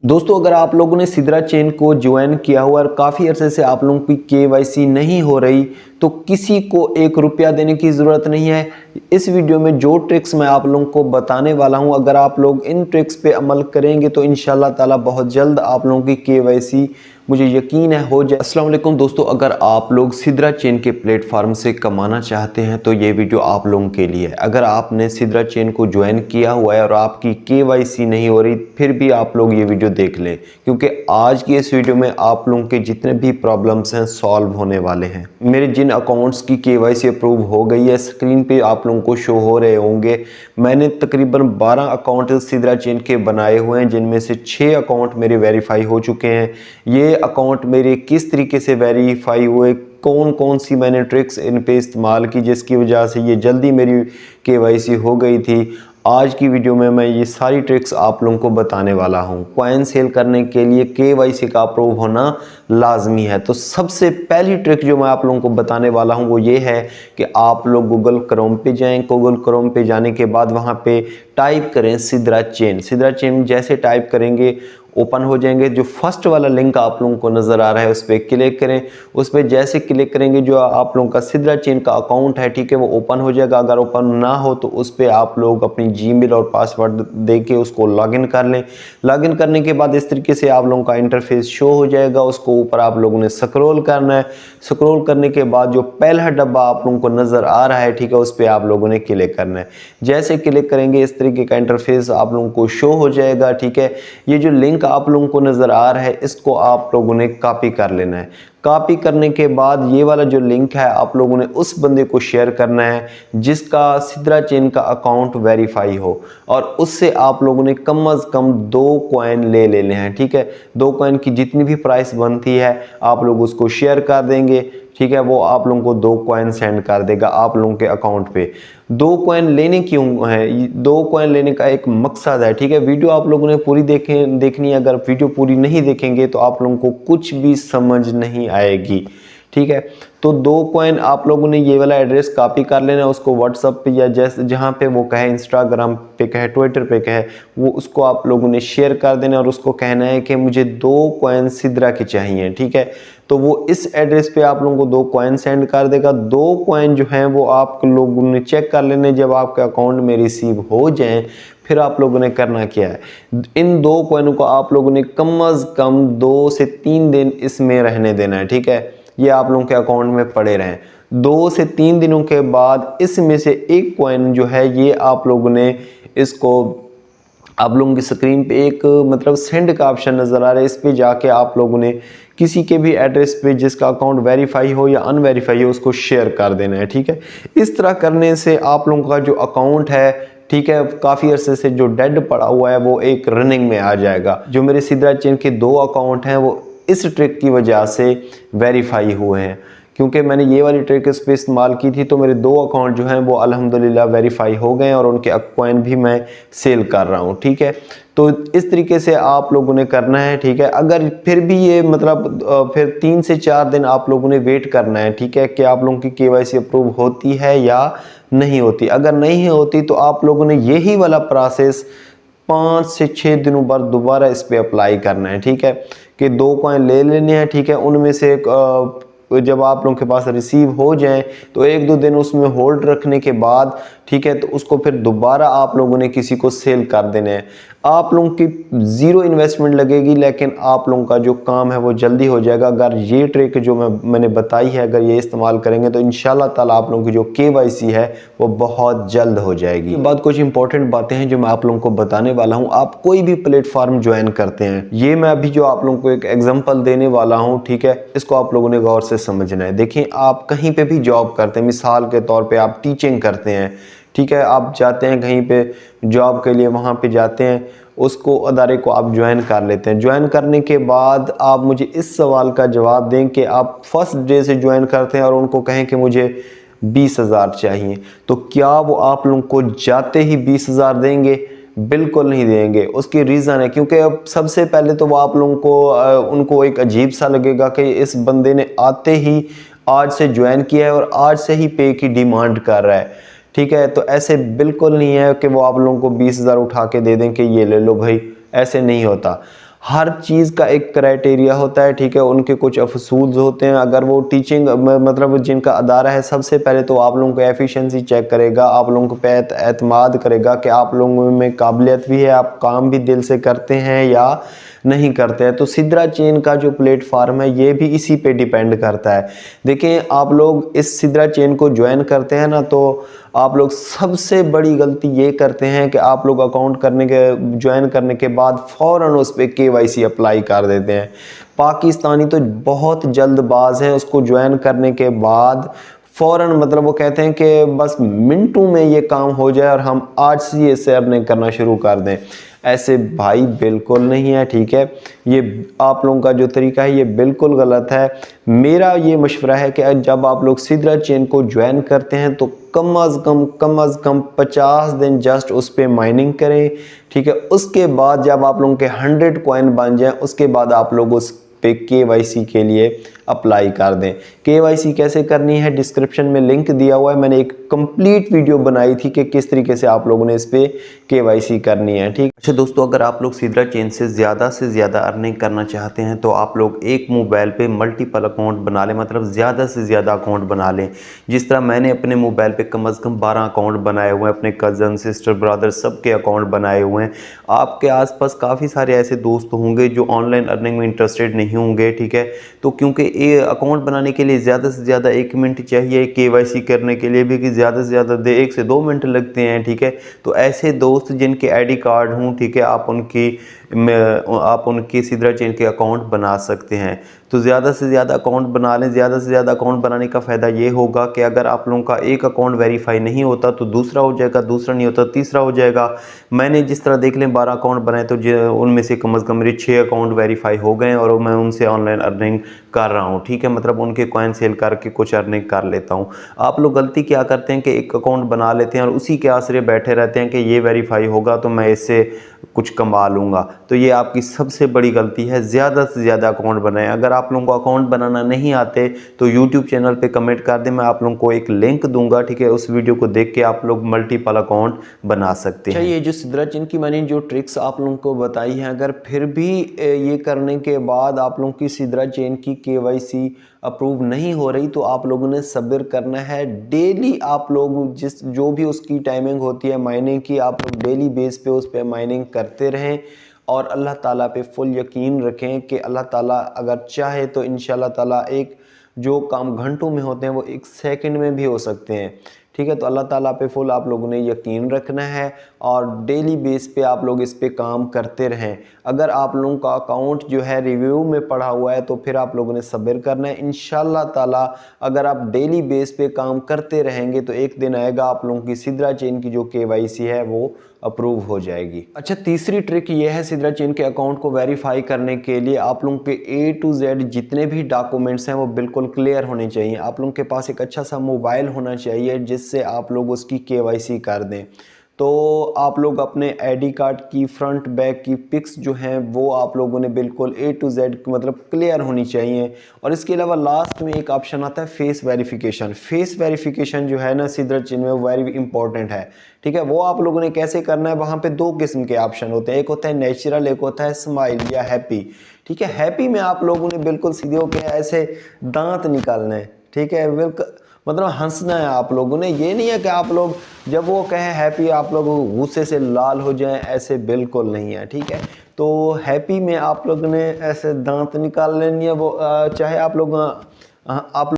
दोस्तों, अगर आप लोगों ने सिद्रा चेन को ज्वाइन किया हुआ और काफ़ी अरसे से आप लोगों की केवाईसी नहीं हो रही, तो किसी को 1 रुपया देने की ज़रूरत नहीं है। इस वीडियो में जो ट्रिक्स मैं आप लोगों को बताने वाला हूं, अगर आप लोग इन ट्रिक्स पे अमल करेंगे तो इंशाल्लाह ताला बहुत जल्द आप लोगों की केवाईसी, मुझे यकीन है, हो जाए। अस्सलाम वालेकुम दोस्तों, अगर आप लोग सिद्रा चेन के प्लेटफॉर्म से कमाना चाहते हैं तो ये वीडियो आप लोगों के लिए है। अगर आपने सिद्रा चेन को ज्वाइन किया हुआ है और आपकी केवाईसी नहीं हो रही, फिर भी आप लोग ये वीडियो देख लें, क्योंकि आज की इस वीडियो में आप लोगों के जितने भी प्रॉब्लम्स हैं सॉल्व होने वाले हैं। मेरे जिन अकाउंट्स की केवाईसी अप्रूव हो गई है, स्क्रीन पे आप लोगों को शो हो रहे होंगे। मैंने तकरीबन 12 अकाउंट सिद्रा चेन के बनाए हुए हैं, जिनमें से 6 अकाउंट मेरे वेरीफाई हो चुके हैं। ये अकाउंट मेरे किस तरीके से वेरीफाई हुए, कौन कौन सी मैंने ट्रिक्स इन पे इस्तेमाल की जिसकी वजह से ये जल्दी मेरी केवाईसी हो गई थी, आज की वीडियो में मैं ये सारी ट्रिक्स आप लोगों को बताने वाला हूँ। कॉइन सेल करने के लिए केवाईसी का अप्रूव होना लाजमी है। तो सबसे पहली ट्रिक जो मैं आप लोगों को बताने वाला हूँ वो ये है कि आप लोग गूगल क्रोम पे जाएं। गूगल क्रोम पे जाने के बाद वहाँ पे टाइप करें सिद्रा चेन। सिद्रा चेन जैसे टाइप करेंगे ओपन हो जाएंगे। जो फर्स्ट वाला लिंक आप लोगों को नज़र आ रहा है उस पर क्लिक करें। उस पर जैसे क्लिक करेंगे जो आप लोगों का सिद्रा चेन का अकाउंट है, ठीक है, वो ओपन हो जाएगा। अगर ओपन ना हो तो उस पर आप लोग अपनी जीमेल और पासवर्ड दे के उसको लॉगिन कर लें। लॉगिन करने के बाद इस तरीके से आप लोगों का इंटरफेस शो हो जाएगा। उसको ऊपर आप लोगों ने स्क्रॉल करना है। स्क्रॉल करने के बाद जो पहला डब्बा आप लोगों को नज़र आ रहा है, ठीक है, उस पर आप लोगों ने क्लिक करना है। जैसे क्लिक करेंगे इस तरीके का इंटरफेस आप लोगों को शो हो जाएगा, ठीक है। ये जो लिंक आप लोगों को नजर आ रहा है इसको आप लोगों ने कॉपी कर लेना है। कॉपी करने के बाद ये वाला जो लिंक है आप लोगों ने उस बंदे को शेयर करना है जिसका सिद्रा चेन का अकाउंट वेरीफाई हो, और उससे आप लोगों ने कम अज कम 2 कॉइन ले लेने हैं, ठीक है। 2 कॉइन की जितनी भी प्राइस बनती है आप लोग उसको शेयर कर देंगे, ठीक है। वो आप लोगों को 2 कॉइन सेंड कर देगा आप लोगों के अकाउंट पे। 2 कॉइन लेने क्यों है? 2 कॉइन लेने का एक मकसद है, ठीक है। वीडियो आप लोगों ने पूरी देखनी है। अगर वीडियो पूरी नहीं देखेंगे तो आप लोगों को कुछ भी समझ नहीं आएगी, ठीक है। तो 2 कॉइन आप लोगों ने ये वाला एड्रेस कॉपी कर लेना है, उसको व्हाट्सएप पे या जैसे जहाँ पे वो कहे, इंस्टाग्राम पे कहे, ट्विटर पे कहे, वो उसको आप लोगों ने शेयर कर देना और उसको कहना है कि मुझे 2 कॉइन सिद्रा के चाहिए, ठीक है। तो वो इस एड्रेस पे आप लोगों को 2 कॉइन सेंड कर देगा। 2 कॉइन जो हैं वो आप लोगों ने चेक कर लेने, जब आपके अकाउंट में रिसीव हो जाएं फिर आप लोगों ने करना क्या है, इन 2 कॉइनों को आप लोगों ने कम अज कम 2 से 3 दिन इसमें रहने देना है, ठीक है। ये आप लोगों के अकाउंट में पड़े रहें। 2 से 3 दिनों के बाद इसमें से 1 कॉइन जो है ये आप लोगों ने इसको, आप लोगों की स्क्रीन पे एक मतलब सेंड का ऑप्शन नज़र आ रहा है, इस पे जाके आप लोगों ने किसी के भी एड्रेस पे जिसका अकाउंट वेरीफाई हो या अनवेरीफाई हो उसको शेयर कर देना है, ठीक है। इस तरह करने से आप लोगों का जो अकाउंट है, ठीक है, काफ़ी अरसे से जो डेड पड़ा हुआ है वो एक रनिंग में आ जाएगा। जो मेरे सिद्रा चेन के 2 अकाउंट हैं वो इस ट्रिक की वजह से वेरीफाई हुए हैं, क्योंकि मैंने ये वाली ट्रिक इस पर इस्तेमाल की थी। तो मेरे 2 अकाउंट जो हैं वो अल्हम्दुलिल्लाह वेरीफाई हो गए और उनके कॉइन भी मैं सेल कर रहा हूँ, ठीक है। तो इस तरीके से आप लोगों ने करना है, ठीक है। अगर फिर भी ये मतलब फिर 3 से 4 दिन आप लोगों ने वेट करना है, ठीक है, कि आप लोगों की केवाईसी अप्रूव होती है या नहीं होती। अगर नहीं होती तो आप लोगों ने यही वाला प्रोसेस 5 से 6 दिनों बाद दोबारा इस पे अप्लाई करना है, ठीक है, कि 2 कॉइन ले लेने हैं, ठीक है। उनमें से जब आप लोगों के पास रिसीव हो जाएं तो 1-2 दिन उसमें होल्ड रखने के बाद, ठीक है, तो उसको फिर दोबारा आप लोगों ने किसी को सेल कर देने हैं। आप लोगों की 0 इन्वेस्टमेंट लगेगी, लेकिन आप लोगों का जो काम है वो जल्दी हो जाएगा। अगर ये ट्रिक जो मैंने बताई है अगर ये इस्तेमाल करेंगे तो इंशाल्लाह ताला आप लोगों की जो केवाईसी है वो बहुत जल्द हो जाएगी। बाद कुछ इंपॉर्टेंट बातें हैं जो मैं आप लोगों को बताने वाला हूँ। आप कोई भी प्लेटफॉर्म ज्वाइन करते हैं, ये मैं अभी जो आप लोगों को एक एग्जाम्पल देने वाला हूँ, ठीक है, इसको आप लोगों ने गौर से समझना है। देखिए, आप कहीं पे भी जॉब करते हैं, मिसाल के तौर पे आप टीचिंग करते हैं, ठीक है, आप जाते हैं कहीं पे जॉब के लिए, वहाँ पे जाते हैं, उसको अदारे को आप ज्वाइन कर लेते हैं। ज्वाइन करने के बाद आप मुझे इस सवाल का जवाब दें कि आप फर्स्ट डे से ज्वाइन करते हैं और उनको कहें कि मुझे 20,000 चाहिए, तो क्या वो आप लोगों को जाते ही 20,000 देंगे? बिल्कुल नहीं देंगे। उसकी रीज़न है क्योंकि अब सबसे पहले तो वो आप लोगों को उनको एक अजीब सा लगेगा कि इस बंदे ने आते ही आज से ज्वाइन किया है और आज से ही पे की डिमांड कर रहा है, ठीक है। तो ऐसे बिल्कुल नहीं है कि वो आप लोगों को 20,000 उठा के दे दें कि ये ले लो भाई, ऐसे नहीं होता। हर चीज़ का एक क्राइटेरिया होता है, ठीक है। उनके कुछ अफसूल्स होते हैं। अगर वो टीचिंग मतलब जिनका अदारा है, सबसे पहले तो आप लोगों को एफिशिएंसी चेक करेगा, आप लोगों को पे एतमाद करेगा कि आप लोगों में काबिलियत भी है, आप काम भी दिल से करते हैं या नहीं करते हैं। तो सिद्रा चेन का जो प्लेटफार्म है ये भी इसी पे डिपेंड करता है। देखिए, आप लोग इस सिद्रा चेन को ज्वाइन करते हैं ना, तो आप लोग सबसे बड़ी गलती ये करते हैं कि आप लोग अकाउंट ज्वाइन करने के बाद फ़ौरन उस पर KYC अप्लाई कर देते हैं। पाकिस्तानी तो बहुत जल्दबाज हैं, उसको ज्वाइन करने के बाद फ़ौरन मतलब वो कहते हैं कि बस मिनटों में ये काम हो जाए और हम आज से ये इससे अर्निंग करना शुरू कर दें। ऐसे भाई बिल्कुल नहीं है, ठीक है। ये आप लोगों का जो तरीका है ये बिल्कुल गलत है। मेरा ये मशवरा है कि जब आप लोग सिद्रा चेन को ज्वाइन करते हैं तो कम अज़ कम 50 दिन जस्ट उस पर माइनिंग करें, ठीक है। उसके बाद जब आप लोगों के 100 कॉइन बन जाएं, उसके बाद आप लोग उस पे KYC के लिए अप्लाई कर दें। KYC कैसे करनी है, डिस्क्रिप्शन में लिंक दिया हुआ है। मैंने एक कंप्लीट वीडियो बनाई थी कि किस तरीके से आप लोगों ने इस पे KYC करनी है, ठीक। अच्छा दोस्तों, अगर आप लोग सिद्रा चेन से ज़्यादा अर्निंग करना चाहते हैं तो आप लोग एक मोबाइल पे मल्टीपल अकाउंट बना लें, मतलब ज़्यादा से ज़्यादा अकाउंट बना लें। जिस तरह मैंने अपने मोबाइल पे कम अज़ कम 12 अकाउंट बनाए हुए हैं, अपने कज़न, सिस्टर, ब्रदर सबके अकाउंट बनाए हुए हैं। आपके आसपास काफ़ी सारे ऐसे दोस्त होंगे जो ऑनलाइन अर्निंग में इंटरेस्टेड नहीं होंगे, ठीक है। तो क्योंकि ये अकाउंट बनाने के लिए ज़्यादा से ज़्यादा 1 मिनट चाहिए, KYC करने के लिए भी कि ज़्यादा से ज़्यादा 1 से 2 मिनट लगते हैं, ठीक है। तो ऐसे दोस्त जिनके ID कार्ड हों, ठीक है, आप उनकी सिद्रा चेन के अकाउंट बना सकते हैं। तो ज़्यादा से ज़्यादा अकाउंट बना लें। ज़्यादा से ज़्यादा अकाउंट बनाने का फ़ायदा ये होगा कि अगर आप लोगों का एक अकाउंट वेरीफाई नहीं होता तो दूसरा हो जाएगा, दूसरा नहीं होता तीसरा हो जाएगा। मैंने जिस तरह देख लें 12 अकाउंट बनाए तो उनमें से कम से कम मेरे 6 अकाउंट वेरीफाई हो गए और मैं उनसे ऑनलाइन अर्निंग कर रहा हूँ, ठीक है। मतलब उनके कॉइन सेल करके कुछ अर्निंग कर लेता हूँ। आप लोग गलती क्या करते हैं कि एक अकाउंट बना लेते हैं और उसी के आसरे बैठे रहते हैं कि ये वेरीफाई होगा तो मैं इससे कुछ कमा लूँगा। तो ये आपकी सबसे बड़ी गलती है। ज़्यादा से ज़्यादा अकाउंट बनाएं। अगर आप लोगों को अकाउंट बनाना नहीं आते तो यूट्यूब चैनल पे कमेंट कर दें, मैं आप लोगों को एक लिंक दूंगा, ठीक है। उस वीडियो को देख के आप लोग मल्टीपल अकाउंट बना सकते हैं। ये जो सिद्रा चेन की मैंने जो ट्रिक्स आप लोगों को बताई हैं, अगर फिर भी ये करने के बाद आप लोगों की सिद्रा चेन की KYC अप्रूव नहीं हो रही तो आप लोगों ने सब्र करना है। डेली आप लोग जो भी उसकी टाइमिंग होती है माइनिंग की, आप लोग डेली बेस पे उस पर माइनिंग करते रहें और अल्लाह ताला पे फुल यकीन रखें कि अल्लाह ताला अगर चाहे तो इंशाल्लाह ताला एक जो काम घंटों में होते हैं वो 1 सेकंड में भी हो सकते हैं, ठीक है। तो अल्लाह ताला पे फुल आप लोगों ने यकीन रखना है और डेली बेस पे आप लोग इस पे काम करते रहें। अगर आप लोगों का अकाउंट जो है रिव्यू में पड़ा हुआ है तो फिर आप लोगों ने सब्र करना है। इंशाल्लाह ताला अगर आप डेली बेस पे काम करते रहेंगे तो एक दिन आएगा आप लोगों की सिद्रा चेन की जो KYC है वो अप्रूव हो जाएगी। अच्छा, तीसरी ट्रिक ये है सिद्रा चेन के अकाउंट को वेरीफाई करने के लिए आप लोगों के A to Z जितने भी डॉक्यूमेंट्स हैं वो बिल्कुल क्लियर होने चाहिए। आप लोगों के पास एक अच्छा सा मोबाइल होना चाहिए जिससे आप लोग उसकी KYC कर दें। तो आप लोग अपने ID कार्ड की फ्रंट बैक की पिक्स जो हैं वो आप लोगों ने बिल्कुल A to Z मतलब क्लियर होनी चाहिए। और इसके अलावा लास्ट में एक ऑप्शन आता है फेस वेरिफिकेशन। फेस वेरिफिकेशन जो है ना सिद्रा चेन में वेरी इंपॉर्टेंट है, ठीक है। वो आप लोगों ने कैसे करना है, वहाँ पे 2 किस्म के ऑप्शन होते हैं, एक होता है नेचुरल, एक होता है स्माइल या हैप्पी, ठीक है। हैप्पी में आप लोगों ने बिल्कुल सीधे होकर ऐसे दांत निकालना है, ठीक है, बिल्कुल मतलब हंसना है आप लोगों ने। ये नहीं है कि आप लोग जब वो कहे हैप्पी आप लोग गुस्से से लाल हो जाएं, ऐसे बिल्कुल नहीं है, ठीक है। तो हैप्पी में आप लोगों ने ऐसे दांत निकाल लेनी है, वो चाहे आप लोग